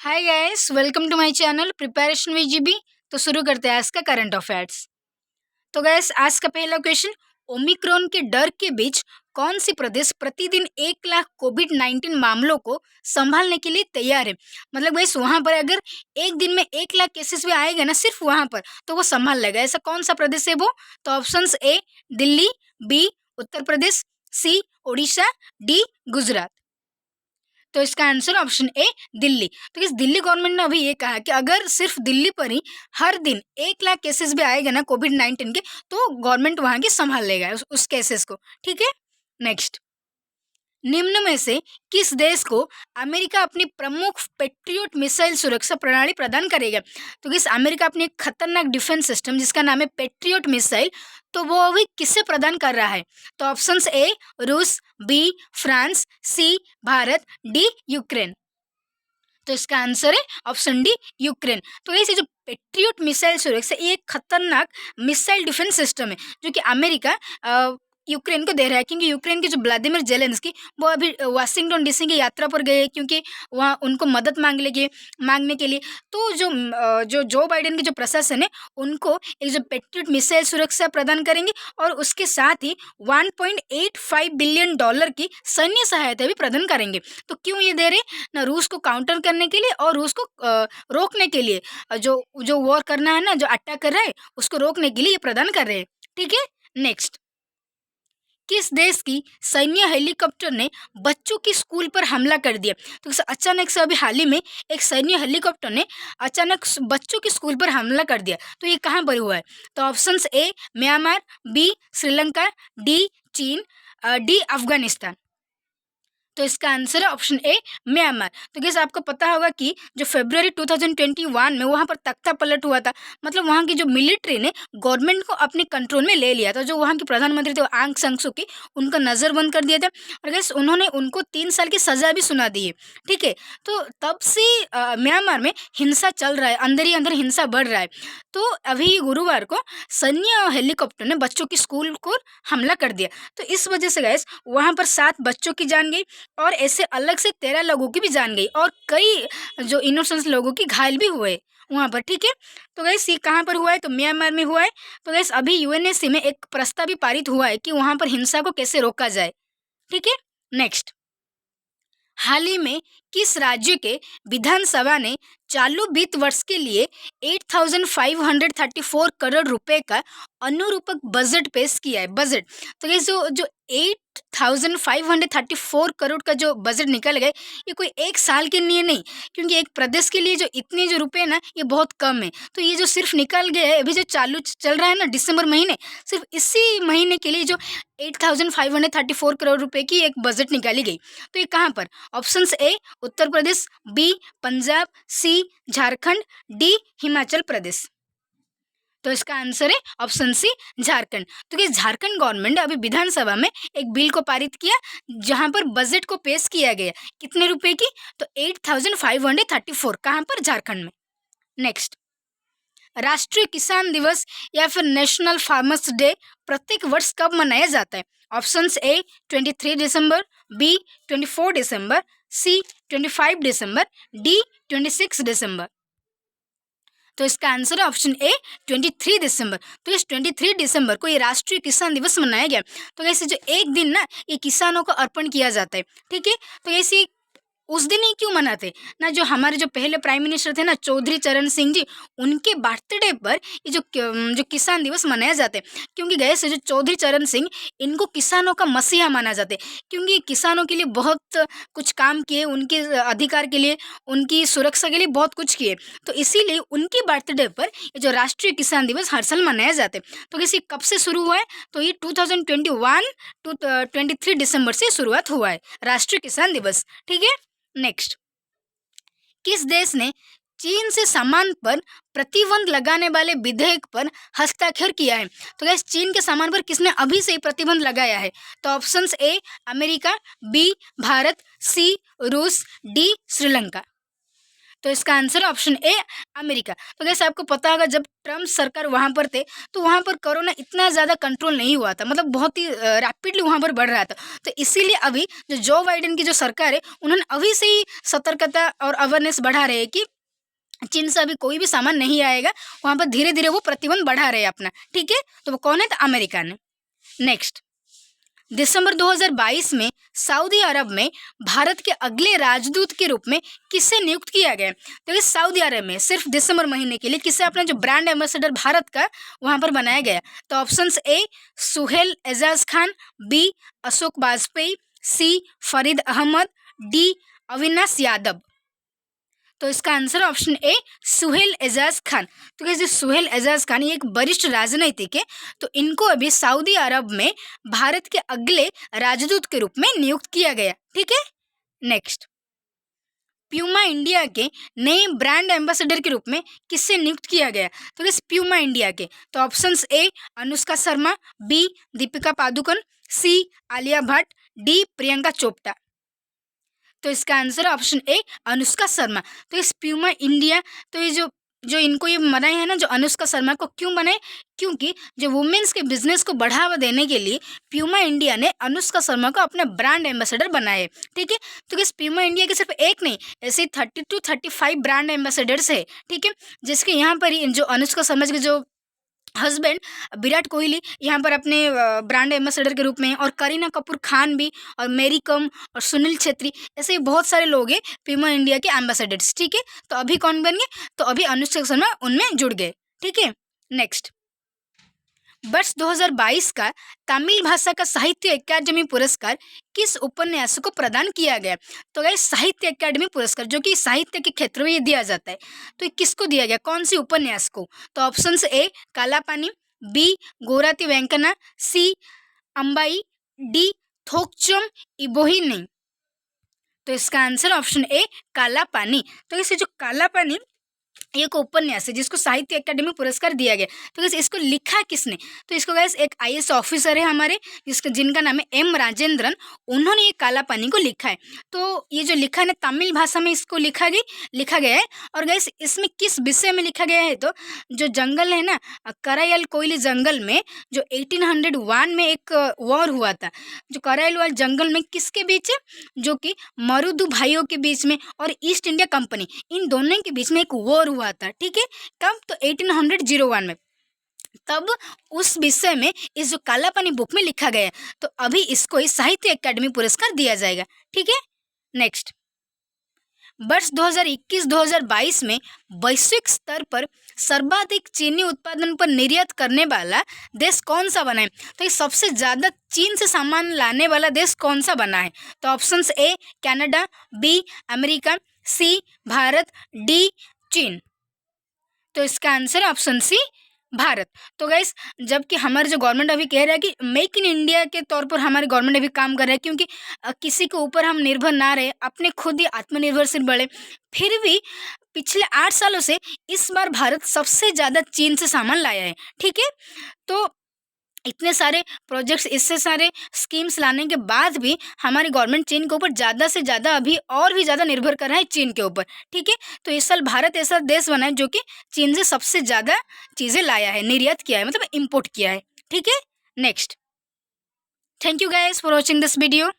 Hi guys, welcome to my channel preparation with GB. तो शुरू करते हैं आज का करंट अफेयर्स। तो गाइस, आज का पहला क्वेश्चन, ओमिक्रॉन के डर के बीच कौन सी प्रदेश प्रतिदिन 1 लाख कोविड-19 मामलों को संभालने के लिए तैयार है। मतलब गाइस, वहां पर अगर एक दिन में 1 लाख केसेस भी आएगा ना सिर्फ वहां पर, तो वो संभाल लेगा। ऐसा कौन सा प्रदेश है वो? तो options A Delhi, B Uttar Pradesh, C Odisha, D Gujarat. तो इसका आंसर ऑप्शन ए दिल्ली। तो इस दिल्ली गवर्नमेंट ने अभी ये कहा कि अगर सिर्फ दिल्ली पर ही हर दिन 1 लाख केसेस भी आएगा ना कोविड-19 के, तो गवर्नमेंट वहां की संभाल लेगा उस केसेस को। ठीक है। नेक्स्ट, निम्न में से किस देश को अमेरिका अपनी प्रमुख पेट्रियोट मिसाइल सुरक्षा प्रणाली प्रदान करेगा? तो किस अमेरिका अपनी एक खतरनाक डिफेंस सिस्टम जिसका नाम है पेट्रियोट मिसाइल, तो वो अभी किससे प्रदान कर रहा है? तो ऑप्शंस ए रूस, बी फ्रांस, सी भारत, डी यूक्रेन। तो इसका आंसर है ऑप्शन डी यूक्रेन। तो ऐसे जो पेट्रियोट मिसाइल सुरक्षा, ये एक खतरनाक मिसाइल डिफेंस सिस्टम है जो कि अमेरिका यूक्रेन को दे रहा है, क्योंकि यूक्रेन के जो व्लादिमीर जेलेंस्की वो अभी वाशिंगटन डीसी की यात्रा पर गए हैं, क्योंकि वहाँ उनको मदद मांगने के लिए। तो जो जो बाइडेन के जो प्रशासन है उनको एक जो पेट्रियोट मिसाइल सुरक्षा प्रदान करेंगे, और उसके साथ ही $1.85 बिलियन की सैन्य सहायता भी प्रदान करेंगे। तो क्यों ये दे रहे हैं ना? रूस को काउंटर करने के लिए और रूस को रोकने के लिए। जो जो वॉर करना है ना, जो अटैक कर रहा है उसको रोकने के लिए ये प्रदान कर रहे हैं। ठीक है। नेक्स्ट, किस देश की सैन्य हेलीकॉप्टर ने बच्चों की स्कूल पर हमला कर दिया? तो अचानक से अभी हाल ही में एक सैन्य हेलीकॉप्टर ने अचानक बच्चों की स्कूल पर हमला कर दिया। तो ये कहाँ पर हुआ है? तो options A Myanmar, B Sri Lanka, D चीन, डी अफगानिस्तान। तो इसका आंसर है ऑप्शन ए म्यांमार। तो गैस, आपको पता होगा कि जो फरवरी 2021 में वहाँ पर तख्ता पलट हुआ था, मतलब वहाँ की जो मिलिट्री ने गवर्नमेंट को अपने कंट्रोल में ले लिया था। जो वहाँ के प्रधानमंत्री थे आंग सान सू की, उनका नज़रबंद कर दिया था, और गैस उन्होंने उनको 3 साल की सज़ा भी सुना दी है। ठीक है। तो तब से म्यांमार में हिंसा चल रहा है, अंदर ही अंदर हिंसा बढ़ रहा है। तो अभी गुरुवार को सैन्य हेलीकॉप्टर ने बच्चों की स्कूल को हमला कर दिया। तो इस वजह से गैस वहाँ पर 7 बच्चों की जान गई, और ऐसे अलग से 13 लोगों की भी जान गई, और कई जो इनोसेंस लोगों की घायल भी हुए वहाँ पर। ठीक है। तो गैस, ये कहाँ पर हुआ है? तो म्यांमार में हुआ है। तो गैस, अभी यूएनएससी में एक प्रस्ताव भी पारित हुआ है कि वहाँ पर हिंसा को कैसे रोका जाए। ठीक है। नेक्स्ट, हाल ही में किस राज्य के विधानसभा ने चालू वित्त वर्ष के लिए 8,534 करोड़ रुपए का अनुरूपक बजट पेश किया है? बजट। तो ये जो जो 8,534 करोड़ का जो बजट निकल गए, ये कोई एक साल के लिए नहीं, क्योंकि एक प्रदेश के लिए जो इतने जो रुपए ना, ये बहुत कम है। तो ये जो सिर्फ निकल गए हैं अभी जो चालू चल रहा है ना दिसंबर महीने, सिर्फ इसी महीने के लिए जो 8,534 करोड़ रुपए की एक बजट निकाली गई। तो ये कहाँ पर? Options A Uttar Pradesh, B Punjab, C Jharkhand, D Himachal Pradesh. तो इसका आंसर है ऑप्शन सी झारखंड। तो कि झारखंड गवर्नमेंट ने अभी विधानसभा में एक बिल को पारित किया, जहां पर बजट को पेश किया गया। कितने रुपए की? तो 8,534। कहां पर? झारखंड में। नेक्स्ट, राष्ट्रीय किसान दिवस या फिर नेशनल फार्मर्स डे प्रत्येक वर्ष कब मनाया जाता है? ऑप्शंस ए 23 दिसंबर, बी 24 दिसंबर, सी 25 दिसंबर, डी 26 दिसंबर। तो इसका आंसर है ऑप्शन ए 23 दिसंबर। तो इस 23 दिसंबर को ये राष्ट्रीय किसान दिवस मनाया गया। तो ऐसे जो एक दिन ना, ये किसानों को अर्पण किया जाता है। ठीक है। तो ऐसे उस दिन ही क्यों मनाते ना, जो हमारे जो पहले प्राइम मिनिस्टर थे ना चौधरी चरण सिंह जी, उनके बर्थडे पर ये जो किसान दिवस मनाया जाता है। क्योंकि गए से जो चौधरी चरण सिंह, इनको किसानों का मसीहा माना जाता है, क्योंकि किसानों के लिए बहुत कुछ काम किए, उनके अधिकार के लिए, उनकी सुरक्षा के लिए बहुत कुछ किए। तो इसीलिए उनके बर्थडे पर ये जो राष्ट्रीय किसान दिवस हर साल मनाया जाता है। तो किसी कब से शुरू हुआ है? तो ये 2021 टू 23 दिसंबर से शुरुआत हुआ है राष्ट्रीय किसान दिवस। ठीक है। नेक्स्ट, किस देश ने चीन से सामान पर प्रतिबंध लगाने वाले विधेयक पर हस्ताक्षर किया है? तो गैस, चीन के सामान पर किसने अभी से ही प्रतिबंध लगाया है? तो options A America, B Bharat, C रूस, डी श्रीलंका। तो इसका आंसर ऑप्शन ए अमेरिका। तो गैस आपको पता होगा जब ट्रम्प सरकार वहाँ पर थे तो वहाँ पर कोरोना इतना ज़्यादा कंट्रोल नहीं हुआ था, मतलब बहुत ही रैपिडली वहाँ पर बढ़ रहा था। तो इसीलिए अभी जो बाइडेन की जो सरकार है उन्होंने अभी से ही सतर्कता और अवेयरनेस बढ़ा रहे हैं कि चीन से अभी कोई भी सामान नहीं आएगा, वहाँ पर धीरे धीरे वो प्रतिबंध बढ़ा रहे हैं अपना। ठीक है, तो वो कौन है? तो अमेरिका ने। नेक्स्ट, दिसंबर 2022 में सऊदी अरब में भारत के अगले राजदूत के रूप में किसे नियुक्त किया गया? तो इस सऊदी अरब में सिर्फ दिसंबर महीने के लिए किसे अपना जो ब्रांड एम्बेसडर भारत का वहाँ पर बनाया गया? तो options A Suhail Ejaz Khan, B Ashok Vajpayee, C Farid Ahmad, D Avinash Yadav. तो इसका answer option A Suhail Ejaz Khan. तो कैसे सुहेल एजाज खान ये एक वरिष्ठ राजनीतिक है, तो इनको अभी सऊदी अरब में भारत के अगले राजदूत के रूप में नियुक्त किया गया। ठीक है, नेक्स्ट, प्यूमा इंडिया के नए ब्रांड एम्बेसडर के रूप में किससे नियुक्त किया गया? तो कैसे प्यूमा इंडिया के, तो options A Anushka Sharma, B Deepika Padukone, C Alia Bhatt, D Priyanka Chopra. तो इसका answer option A Anushka Sharma. तो इस प्यूमा इंडिया, तो ये जो जो इनको ये बनाए हैं ना, जो अनुष्का शर्मा को क्यों बनाए? क्योंकि जो वुमेन्स के बिजनेस को बढ़ावा देने के लिए प्यूमा इंडिया ने अनुष्का शर्मा को अपना ब्रांड एम्बेसडर बनाए। ठीक है, तो इस प्यूमा इंडिया के सिर्फ एक नहीं, ऐसे 30 to 35 ब्रांड एम्बेसडर्स है। ठीक है, जिसके यहाँ पर ही जो अनुष्का शर्मा के जो हस्बैंड विराट कोहली यहाँ पर अपने ब्रांड एम्बेसडर के रूप में हैं, और करीना कपूर खान भी, और मेरी कॉम और सुनील छेत्री, ऐसे ही बहुत सारे लोग हैं प्यूमा इंडिया के एम्बेसडर्स। ठीक है, तो अभी कौन बन गए? तो अभी अनुष्का शर्मा उनमें जुड़ गए। ठीक है, नेक्स्ट, वर्ष 2022 का तमिल भाषा का साहित्य अकादमी पुरस्कार किस उपन्यास को प्रदान किया गया? तो गाइस साहित्य अकादमी पुरस्कार जो कि साहित्य के क्षेत्र में ये दिया जाता है, तो ये किसको दिया गया, कौन सी उपन्यास को? तो ऑप्शंस ए काला पानी, बी गोराती वेंकना, सी अंबाई, डी थोकचोम इबोहिनी। तो इसका आंसर ऑप्शन ए काला पानी। तो इसे जो काला पानी एक उपन्यास है जिसको साहित्य अकादमी पुरस्कार दिया गया, तो गैस इसको लिखा किसने? तो इसको गैस एक आईएएस ऑफिसर है हमारे, जिनका नाम है एम राजेंद्रन, उन्होंने ये काला पानी को लिखा है। तो ये जो लिखा है ना, तमिल भाषा में इसको लिखा गया है। और गैस इसमें किस विषय में लिखा गया है? तो जो जंगल है ना, करायल कोयली जंगल में जो 1801 में एक वॉर हुआ था, जो करायल वाल जंगल में किसके बीच है? जो कि मरुदु भाइयों के बीच में और ईस्ट इंडिया कंपनी, इन दोनों के बीच में एक वॉर हुआ था। ठीक है, कब? तो 1801 में। तब उस विषय में इस जो काला पानी बुक में लिखा गया है, तो अभी इसको इस साहित्य अकादमी पुरस्कार दिया जाएगा। ठीक है, नेक्स्ट, वर्ष 2021-2022 में वैश्विक स्तर पर सर्वाधिक चीनी उत्पादन पर निर्यात करने वाला देश कौन सा बना है? तो ये सबसे ज़्यादा चीन से सामान लाने वाला देश कौन सा बना है? तो options A Canada, B America, C Bharat, D चीन। तो इसका आंसर ऑप्शन सी भारत। तो गाइस जबकि हमारे जो गवर्नमेंट अभी कह रहा है कि मेक इन इंडिया के तौर पर हमारी गवर्नमेंट अभी काम कर रहा है, क्योंकि किसी के ऊपर हम निर्भर ना रहे, अपने खुद ही आत्मनिर्भरशील बढ़े, फिर भी पिछले 8 सालों से इस बार भारत सबसे ज़्यादा चीन से सामान लाया है। ठीक है, तो इतने सारे प्रोजेक्ट्स, इससे सारे स्कीम्स लाने के बाद भी हमारी गवर्नमेंट चीन के ऊपर ज़्यादा से ज़्यादा अभी और भी ज़्यादा निर्भर कर रहा है चीन के ऊपर। ठीक है, तो इस साल भारत ऐसा देश बना है जो कि चीन से सबसे ज़्यादा चीज़ें लाया है, निर्यात किया है, मतलब इम्पोर्ट किया है। ठीक है, next, thank you guys for watching this video.